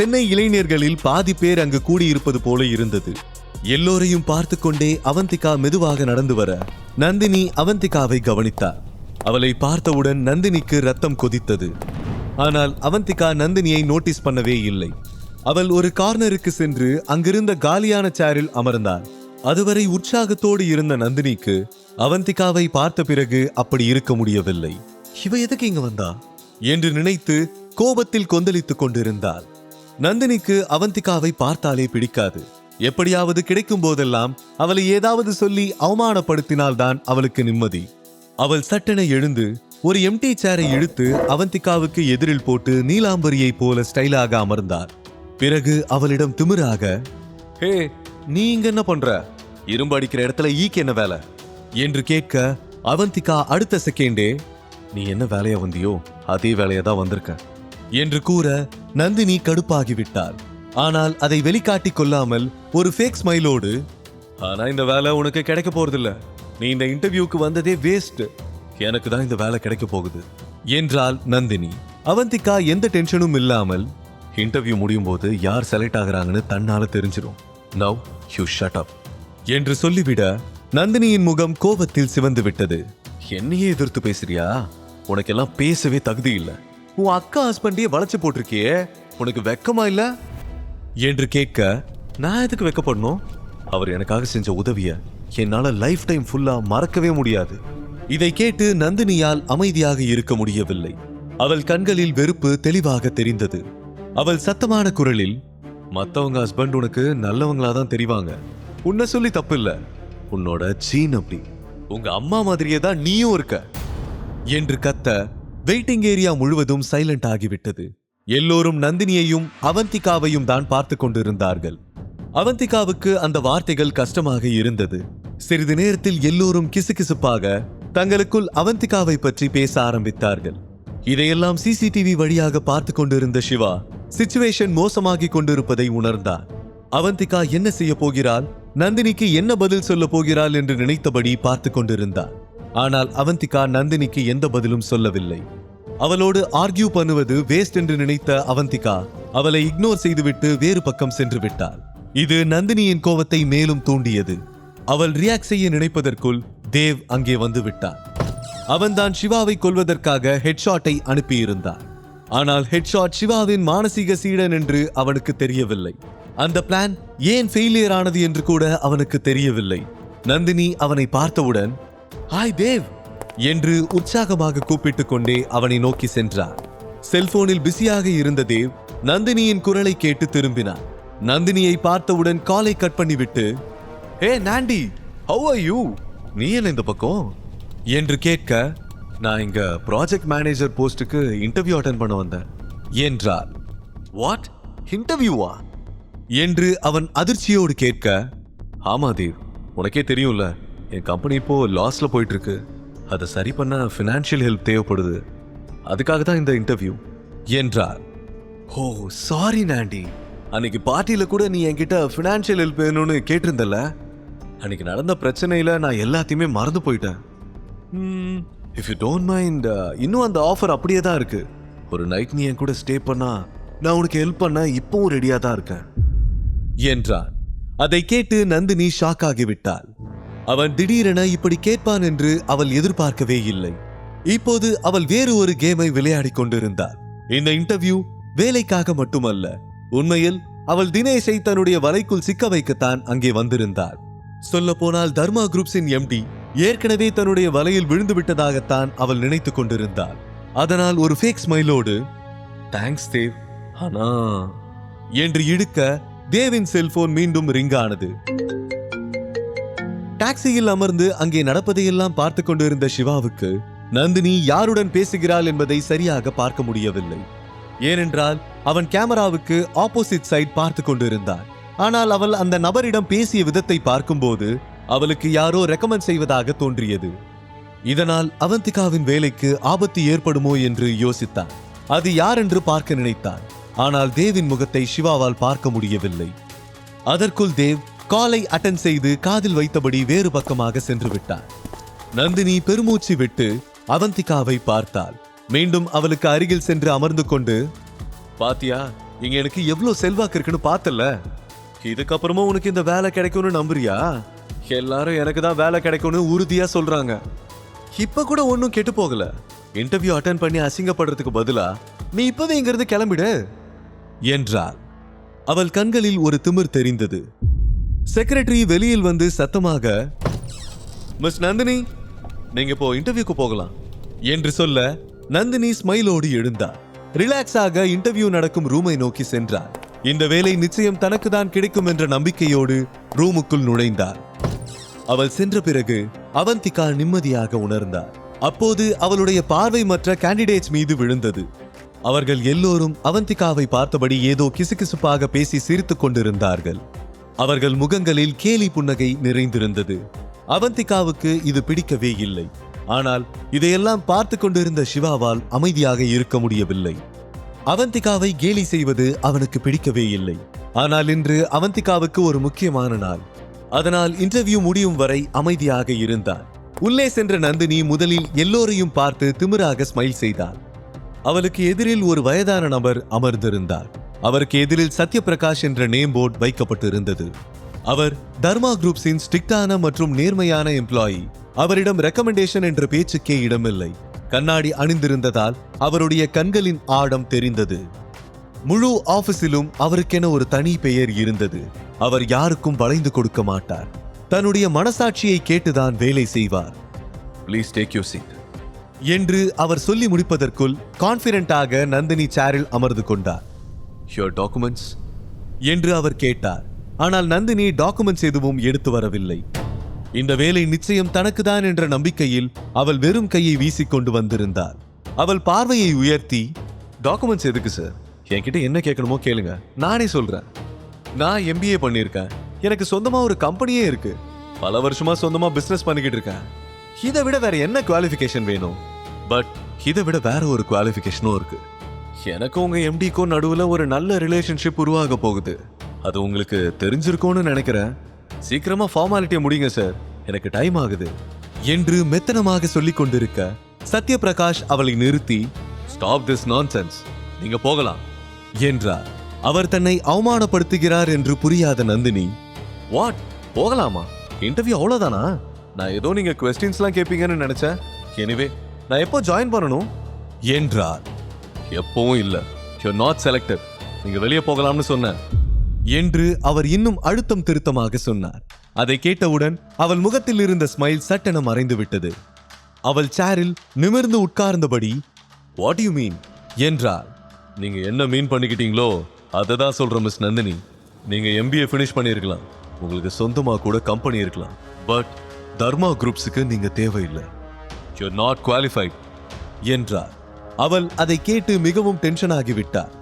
சென்னை இளைஞர்களில் பாதி பேர் அங்கு கூடியிருப்பது போல இருந்தது. எல்லோரையும் பார்த்து கொண்டே அவந்திகா மெதுவாக நடந்து வர நந்தினி அவந்திகாவை கவனித்தார். அவளை பார்த்தவுடன் நந்தினிக்கு ரத்தம் கொதித்தது. ஆனால் அவந்திகா நந்தினியை நோட்டீஸ் பண்ணவே இல்லை. அவள் ஒரு கார்னருக்கு சென்று அங்கிருந்த காலியான சேரில் அமர்ந்தாள். அதுவரை உற்சாகத்தோடு இருந்த நந்தினிக்கு அவந்திகாவை பார்த்த பிறகு அப்படி இருக்க முடியவில்லை. இவ எதுக்கு இங்க வந்தா என்று நினைத்து கோபத்தில் கொந்தளித்துக் கொண்டிருந்தாள். நந்தினிக்கு அவந்திகாவை பார்த்தாலே பிடிக்காது. எப்படியாவது கிடைக்கும் போதெல்லாம் அவளை ஏதாவது சொல்லி அவமானப்படுத்தினால்தான் அவளுக்கு நிம்மதி. அவள் சட்டென எழுந்து ஒரு எம்டி சேரை இழுத்து அவந்திகாவுக்கு எதிரில் போட்டு நீலாம்பரியை போல ஸ்டைலாக அமர்ந்தார். பிறகு அவளிடம் திமிராக, ஹே, நீ இங்க என்ன பண்ற? இரும்பு அடிக்கிற இடத்துல ஈக்கு என்ன வேலை என்று கேட்க அவந்திகா அடுத்த செகண்டே, நீ என்ன வேலையா வந்தியோ அதே வேலையா தான் வந்திருக்க என்று கூற நந்தினி கடுப்பாகிவிட்டாள். ஆனால் அதை வெளிக்காட்டி கொள்ளாமல் ஒரு ஃபேக் ஸ்மைலோடு, ஆனா இந்த வேலை உனக்கு கிடைக்க போறதில்ல, நீ இந்த இன்டர்வியூக்கு வந்ததே வேஸ்ட், எனக்கு தான் இந்த வேலை கிடைக்க போகுது என்றாள் நந்தினி. அவந்திகா எந்த டென்ஷனும் இல்லாமல், இன்டர்வியூ முடியும் போது யார் செலக்ட் ஆகுறாங்கன்னு தன்னால தெரிஞ்சிடும், நவ் யூ ஷட் அப் என்று சொல்லிவிட நந்தினியின் முகம் கோபத்தில் சிவந்து விட்டது. என்னையே எதிர்த்து பேசுறியா? உனக்கெல்லாம் பேசவே தகுதி இல்லை. உன் அக்கா ஹஸ்பண்டையே வளைச்சு போட்டிருக்கியே, உனக்கு வெக்கமா இல்ல என்று கேட்க, நான் எதுக்கு வெக்கப்படணும்? அவர் எனக்காக செஞ்ச உதவிய என்னால லைஃப் டைம் ஃபுல்லா மறக்கவே முடியாது. இதை கேட்டு நந்தினியால் அமைதியாக இருக்க முடியவில்லை. அவள் கண்களில் வெறுப்பு தெளிவாக தெரிந்தது. அவள் சத்தமான குரலில், மத்தவங்க ஹஸ்பண்ட் உனக்கு நல்லவங்களா தான் தெரிவாங்க, உன்னை சொல்லி தப்பு இல்ல, உன்னோட ஜீன் அப்படி, உங்க அம்மா மாதிரியே தான் நீயும் இருக்க என்று கத்த வெயிட்டிங் ஏரியா முழுவதும் சைலண்ட் ஆகிவிட்டது. எல்லோரும் நந்தினியையும் அவந்திகாவையும் தான் பார்த்து கொண்டிருந்தார்கள். அவந்திகாவுக்கு அந்த வார்த்தைகள் கஷ்டமாக இருந்தது. சிறிது நேரத்தில் எல்லோரும் கிசுகிசுப்பாக தங்களுக்குள் அவந்திகாவை பற்றி பேச ஆரம்பித்தார்கள். இதையெல்லாம் சிசிடிவி வழியாக பார்த்து கொண்டிருந்த சிவா சிச்சுவேஷன் மோசமாகி கொண்டிருப்பதை உணர்ந்தார். அவந்திகா என்ன செய்ய போகிறாள், நந்தினிக்கு என்ன பதில் சொல்ல போகிறாள் என்று நினைத்தபடி பார்த்து கொண்டிருந்தார். ஆனால் அவந்திகா நந்தினிக்கு எந்த பதிலும் சொல்லவில்லை. அவளோடு ஆர்கியூ பண்ணுவது வேஸ்ட் என்று நினைத்த அவந்திகா அவளை இக்னோர் செய்துவிட்டு வேறு பக்கம் சென்று விட்டாள். இது நந்தினியின் கோபத்தை மேலும் தூண்டியது. அவள் ரியாக்ட் செய்ய நினைப்பதற்குள் தேவ் அங்கே வந்து விட்டான். அவன்தான் சிவாவை கொல்வதற்காக ஹெட்ஷாட்டை அனுப்பியிருந்தான். ஆனால் ஹெட்ஷாட் சிவாவின் மானசீக சீடன் என்று அவனுக்கு தெரியவில்லை. அந்த பிளான் ஏன் ஃபெயிலியர் ஆனது என்று கூட அவனுக்கு தெரியவில்லை. நந்தினி அவனை பார்த்தவுடன், ஹாய் தேவ் என்று உற்சாகமாக கூப்பிட்டுக் கொண்டே அவனை நோக்கி சென்றார். செல்போனில் பிஸியாக இருந்த தேவ் நந்தினியின் குரலை கேட்டு திரும்பினார். நந்தினியை பார்த்தவுடன் காலை கட் பண்ணிவிட்டு, ஹே நாண்டி, ஹவ் ஆர் யூ? நீ என்ன இந்த பக்கம் என்று கேட்க, நான் இங்க ப்ராஜெக்ட் மேனேஜர் போஸ்டுக்கு இன்டர்வியூ அட்டெண்ட் பண்ண வந்தேன் என்றார். வாட், இன்டர்வியூவா என்று அவன் அதிர்ச்சியோடு கேட்க, ஆமா தேவ், உனக்கே தெரியும்ல, என் கம்பெனி இப்போ லாஸ்ல போயிட்டு இருக்கு, அதை சரி பண்ண ஃபினான்ஷியல் ஹெல்ப் தேவைப்படுது, அதுக்காக தான் இந்த இன்டர்வியூ என்றார். ஓ சாரி நாண்டி, அன்னைக்கு பார்ட்டியில கூட நீ என்கிட்ட ஃபினான்ஷியல் ஹெல்ப் வேணும்னு கேட்டிருந்தல, அன்னைக்கு நடந்த பிரச்சனையில நான் எல்லாத்தையுமே மறந்து போயிட்டேன். இஃப் யூ டோன்ட் மைண்ட், இன்னும் அந்த ஆஃபர் அப்படியே தான் இருக்கு. ஒரு நைட் நீ என் கூட ஸ்டே பண்ணா நான் உனக்கு ஹெல்ப் பண்ண இப்பவும் ரெடியா தான் இருக்கேன் என்றான். அதை கேட்டு நந்தினி ஷாக் ஆகிவிட்டாள். அவன் திடீரென இப்படி கேட்பான் என்று அவள் எதிர்பார்க்கவே இல்லை. இப்போது அவள் வேறு ஒரு கேமை விளையாடி கொண்டிருந்தாள். இந்த இன்டர்வியூ வேலைக்காக மட்டுமல்ல, உண்மையில் அவள் தினேஷை தன்னுடைய வலைக்குள் சிக்க வைக்கத்தான் அங்கே வந்திருந்தாள். சொல்ல போனால் தர்மா குரூப்ஸின் எம்டி ஏற்கனவே தன்னுடைய வலையில் விழுந்து விட்டதாகத்தான் அவள் நினைத்துக் கொண்டிருந்தாள். அதனால் ஒரு ஃபேக் ஸ்மைலோடு, தேங்க்ஸ் தேவ், ஆனா என்று இழுக்க தேவின் செல்போன் மீண்டும் ரிங் ஆனது. டாக்ஸியில் அமர்ந்து அங்கே நடப்பதையெல்லாம் பார்த்து கொண்டிருந்த சிவாவுக்கு நந்தினி யாருடன் பேசுகிறாள் என்பதை சரியாக பார்க்க முடியவில்லை. ஏனென்றால் அவன் கேமராவுக்கு ஆப்போசிட் சைட் பார்த்து கொண்டிருந்தான். ஆனால் அவள் அந்த நபரிடம் பேசிய விதத்தை பார்க்கும்போது அவளுக்கு யாரோ ரெக்கமெண்ட் செய்வதாக தோன்றியது. இதனால் அவந்திகாவின் வேலைக்கு ஆபத்து ஏற்படுமோ என்று யோசித்தான். அது யார் என்று பார்க்க நினைத்தான். ஆனால் தேவின் முகத்தை சிவாவால் பார்க்க முடியவில்லை. அதற்குள் தேவ் காலை அட்டெண்ட் செய்து காதில் வைத்தபடி வேறு பக்கமாக சென்று விட்டார். நந்தினி பெருமூச்சு விட்டு அவந்திகாவை பார்த்தாள். மீண்டும் அவளுக்கு அருகில் சென்று அமர்ந்து கொண்டு, பாத்தியா, இங்க எனக்கு எவ்வளவு செல்வாக்கு இருக்குன்னு பார்த்தல. இதுக்கப்புறமா உனக்கு இந்த வேலை கிடைக்கும்னு நம்புறியா? எல்லாரும் எனக்கு தான் வேலை கிடைக்கும்னு உறுதியா சொல்றாங்க. இப்ப கூட ஒன்னும் கெட்டு போகல. இன்டர்வியூ அட்டெண்ட் பண்ணி அசிங்கப்படுறதுக்கு பதிலா நீ இப்பவே இங்கிருந்து கிளம்பிடு என்றார். அவள் கண்களில் ஒரு திமிர் தெரிந்தது. செக்ரட்டரி வெளியில் வந்து சத்தமாக, மிஸ் நந்தினி, நீங்க இப்போ இன்டர்வியூக்கு போகலாம் என்று சொல்ல நந்தினி ஸ்மைலோடு எழுந்தார். ரிலாக்ஸாக இன்டர்வியூ நடக்கும் ரூமை நோக்கி சென்றார். இந்த வேலை நிச்சயம் தனக்கு தான் கிடைக்கும் என்ற நம்பிக்கையோடு ரூமுக்குள் நுழைந்தார். அவள் சென்ற பிறகு அவந்திகா நிம்மதியாக உணர்ந்தார். அப்போது அவளுடைய பார்வை மற்ற கேண்டிடேட்ஸ் மீது விழுந்தது. அவர்கள் எல்லோரும் அவந்திகாவை பார்த்தபடி ஏதோ கிசுகிசுப்பாக பேசி சிரித்துக் கொண்டிருந்தார்கள். அவர்கள் முகங்களில் கேலி புன்னகை நிறைந்திருந்தது. அவந்திகாவுக்கு இது பிடிக்கவே இல்லை. ஆனால் இதையெல்லாம் பார்த்து கொண்டிருந்த சிவாவால் அமைதியாக இருக்க முடியவில்லை. அவந்திகாவை கேலி செய்வது அவனுக்கு பிடிக்கவே இல்லை. ஆனால் இன்று அவந்திகாவுக்கு ஒரு முக்கியமான நாள். அதனால் இன்டர்வியூ முடியும் வரை அமைதியாக இருந்தார். உள்ளே சென்ற நந்தினி முதலில் எல்லோரையும் பார்த்து திமிராக ஸ்மைல் செய்தார். அவளுக்கு எதிரில் ஒரு வயதான நபர் அமர்ந்திருந்தார். அவருக்கு எதிரில் சத்யபிரகாஷ் என்ற நேம் போர்டு வைக்கப்பட்டிருந்தது. அவர் தர்மா குரூப்ஸின் ஸ்ட்ரிக்டான மற்றும் நேர்மையான எம்ப்ளாயி. அவரிடம் ரெக்கமெண்டேஷன் என்ற பேச்சுக்கே இடமில்லை. கண்ணாடி அணிந்திருந்ததால் அவருடைய கண்களின் ஆழம் தெரிந்தது. முழு ஆபீஸிலும் அவருக்கென ஒரு தனி பெயர் இருந்தது. அவர் யாருக்கும் வளைந்து கொடுக்க மாட்டார். தன்னுடைய மனசாட்சியை கேட்டுதான் வேலை செய்வார். ப்ளீஸ் டேக் யூர் சீட் என்று அவர் சொல்லி முடிப்பதற்குள் கான்பிடென்ட்டாக நந்தினி சேரில் அமர்ந்து கொண்டார். யுவர் டாக்குமெண்ட்ஸ் என்று அவர் கேட்டார். ஆனால் நந்தினி டாக்குமெண்ட்ஸ் எதுவும் எடுத்து வரவில்லை. இந்த வேலை நிச்சயம் தனக்கு தான் என்ற நம்பிக்கையில் அவள் வெறும் கையை வீசிக்கொண்டு வந்திருந்தார். அவள் பார்வையை உயர்த்தி, டாக்குமெண்ட்ஸ் எதுக்கு சார்? என்கிட்ட என்ன கேட்கணுமோ கேளுங்க, நானே சொல்றேன். நான் MBA பண்ணியிருக்கேன். எனக்கு சொந்தமா ஒரு கம்பெனியே இருக்கு. பல வருஷமா சொந்தமா பிசினஸ் பண்ணிக்கிட்டு இருக்கேன். இதை விட வேற என்ன குவாலிஃபிகேஷன் வேணும்? பட் இதை விட வேற ஒரு குவாலிஃபிகேஷனும் இருக்கு. எனக்கு உங்க MDக்கும் நடுவுல ஒரு நல்ல ரிலேஷன்ஷிப் உருவாக போகுது. அது உங்களுக்கு தெரிஞ்சிருக்கும்னு நினைக்கிறேன். சீக்கிரமா ஃபார்மாலிட்டியை முடிங்க சார், எனக்கு டைம் ஆகுது என்று மெத்தனமாக சொல்லிக் கொண்டிருக்க சத்யபிரகாஷ் அவளை நிறுத்தி, ஸ்டாப் திஸ் நான்சென்ஸ், நீங்க போகலாம் என்றார். அவர் தன்னை அவமானப்படுத்துகிறார் என்று புரியாத நந்தினி, வாட், போகலாமா? இன்டர்வியூ அவ்வளவுதானா? நான் ஏதோ நீங்க குவெஸ்டின்ஸ்லாம் கேட்பீங்கன்னு நினைச்சேன். எனிவே, நான் எப்போ ஜாயின் பண்ணணும் என்றார். எப்பவும் இல்ல, யூ ஆர் நாட் செலக்டட், நீங்க வெளியே போகலாம்னு சொன்னேன் என்று அவர் இன்னும் அழுத்தம் திருத்தமாக சொன்னார். அதை கேட்டவுடன் அவள் முகத்தில் இருந்த ஸ்மைல் சட்டென மறைந்து விட்டது. அவள் சேரில் நிமிர்ந்து உட்கார்ந்தபடி, வாட் யூ மீன் என்றார். நீங்க என்ன மீன் பண்ணிக்கிட்டீங்களோ அதை தான் சொல்றேன் மிஸ் நந்தினி. நீங்க MBA ஃபினிஷ் பண்ணியிருக்கலாம், உங்களுக்கு சொந்தமா கூட கம்பெனி இருக்கலாம். பட் தர்மா குரூப்ஸுக்கு நீங்க தேவையில்லை. யூ ஆர் நாட் குவாலிஃபைட் என்றார். அவள் அதை கேட்டு மிகவும் டென்ஷன் ஆகிவிட்டார்.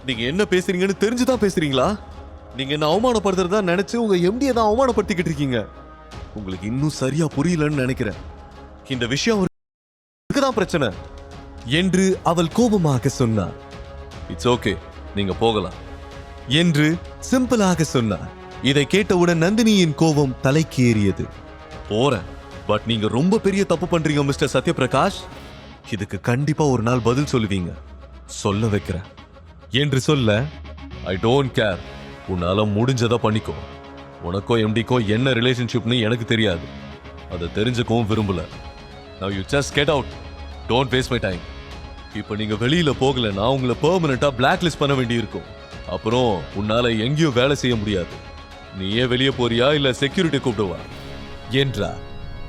நீங்க என்ன பேசுறீங்கன்னு தெரிஞ்சுதான் பேசுறீங்களா? நீங்க என்ன அவமானப்படுத்துறதா நினைச்சு உங்க MDயை தான் அவமானப்படுத்திக்கிட்டு இருக்கீங்க. உங்களுக்கு இன்னும் சரியா புரியலன்னு நினைக்கிறேன். இந்த விஷயம் தான் பிரச்சனை என்று அவள் கோபமாக சொன்னார். இட்ஸ் ஓகே, நீங்க போகலாம் என்று சிம்பிளாக சொன்னார். இதை கேட்டவுடன் நந்தினியின் கோபம் தலைக்கு ஏறியது. போறேன், பட் நீங்க ரொம்ப பெரிய தப்பு பண்றீங்க மிஸ்டர் சத்யபிரகாஷ். இதுக்கு கண்டிப்பா ஒரு நாள் பதில் சொல்லுவீங்க, சொல்ல வைக்கிறேன் என்று சொல்ல, ஐ டோன்ட் கேர், உன்னால முடிஞ்சதை பண்ணிக்கோ. உனக்கோ MDக்கோ என்ன ரிலேஷன்ஷிப்னு எனக்கு தெரியாது, அதை தெரிஞ்சுக்கவும் விரும்பல. Now you just get out, don't waste my time. இப்போ நீங்க வெளியில போகலன்னா உங்களை பெர்மனண்டா பிளாக் லிஸ்ட் பண்ண வேண்டி இருக்கும். அப்புறம் உன்னால எங்கேயும் வேலை செய்ய முடியாது. நீயே வெளியே போறியா இல்ல செக்யூரிட்டி கூப்பிடுவா என்றார்.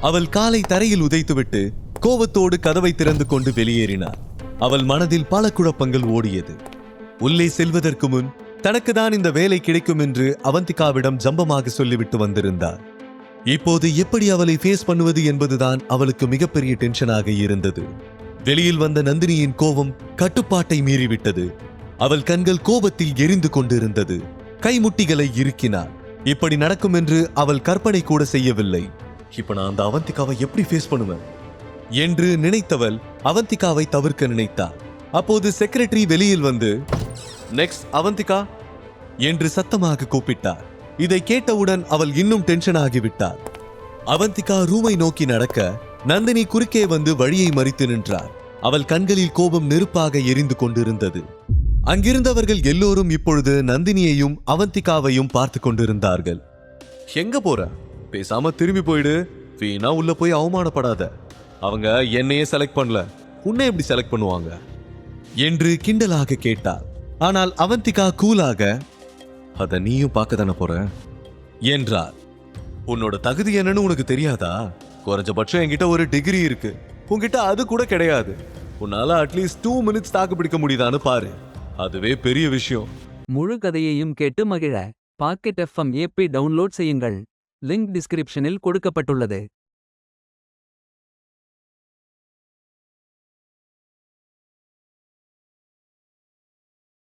அவள் காலை தரையில் உதைத்துவிட்டு கோபத்தோடு கதவை திறந்து கொண்டு வெளியேறினார். அவள் மனதில் பல குழப்பங்கள் ஓடியது. உள்ளே செல்வதற்கு முன் தனக்கு தான் இந்த வேலை கிடைக்கும் என்று அவந்திகாவிடம் ஜம்பமாக சொல்லிவிட்டு வந்திருந்தார். இப்போது எப்படி அவளை ஃபேஸ் பண்ணுவது என்பதுதான் அவளுக்கு மிகப்பெரிய டென்ஷனாக இருந்தது. வெளியில் வந்த நந்தினியின் கோபம் கட்டுப்பாட்டை மீறிவிட்டது. அவள் கண்கள் கோபத்தில் எரிந்து கொண்டிருந்தது. கைமுட்டிகளை இறுக்கினார். இப்படி நடக்கும் என்று அவள் கற்பனை கூட செய்யவில்லை. இப்ப நான் அந்த அவந்திகாவை எப்படி ஃபேஸ் பண்ணுவேன் என்று நினைத்தவள் அவந்திகாவை தவிர்க்க நினைத்தார். அப்போது செக்ரட்டரி வெளியில் வந்து, நெக்ஸ்ட் அவந்திகா என்று சத்தமாக கூப்பிட்டார். இதை கேட்டவுடன் அவள் இன்னும் டென்ஷன் ஆகிவிட்டார். அவந்திகா ரூமை நோக்கி நடக்க நந்தினி குறுக்கே வந்து வழியை மறித்து நின்றார். அவள் கண்களில் கோபம் நெருப்பாக எரிந்து கொண்டிருந்தது. அங்கிருந்தவர்கள் எல்லோரும் இப்பொழுது நந்தினியையும் அவந்திகாவையும் பார்த்து கொண்டிருந்தார்கள். எங்க போற? பேசாம திரும்பி போயிடு. வீணா உள்ள போய் அவமானப்படாத. அவங்க என்னையே செலக்ட் பண்ணல, உன்னை எப்படி செலக்ட் பண்ணுவாங்க என்று கிண்டலாக கேட்டார். ஆனால் அவந்திகா கூலாக, அத நீயும் பார்க்க தானே போற என்றார். உன்னோட தகுதி என்னன்னு உனக்கு தெரியாதா? குறைஞ்சபட்சம் என்கிட்ட ஒரு டிகிரி இருக்கு, உன்கிட்ட அது கூட கிடையாது. உன்னால அட்லீஸ்ட் 2 மினிட்ஸ் தாக்கு பிடிக்க முடியுதான்னு பாரு, அதுவே பெரிய விஷயம். முழு கதையையும் கேட்டு மகிழ பாக்கெட் FM ஆப்பை டவுன்லோட் செய்யுங்கள். லிங்க் டிஸ்கிரிப்ஷனில் கொடுக்கப்பட்டுள்ளது.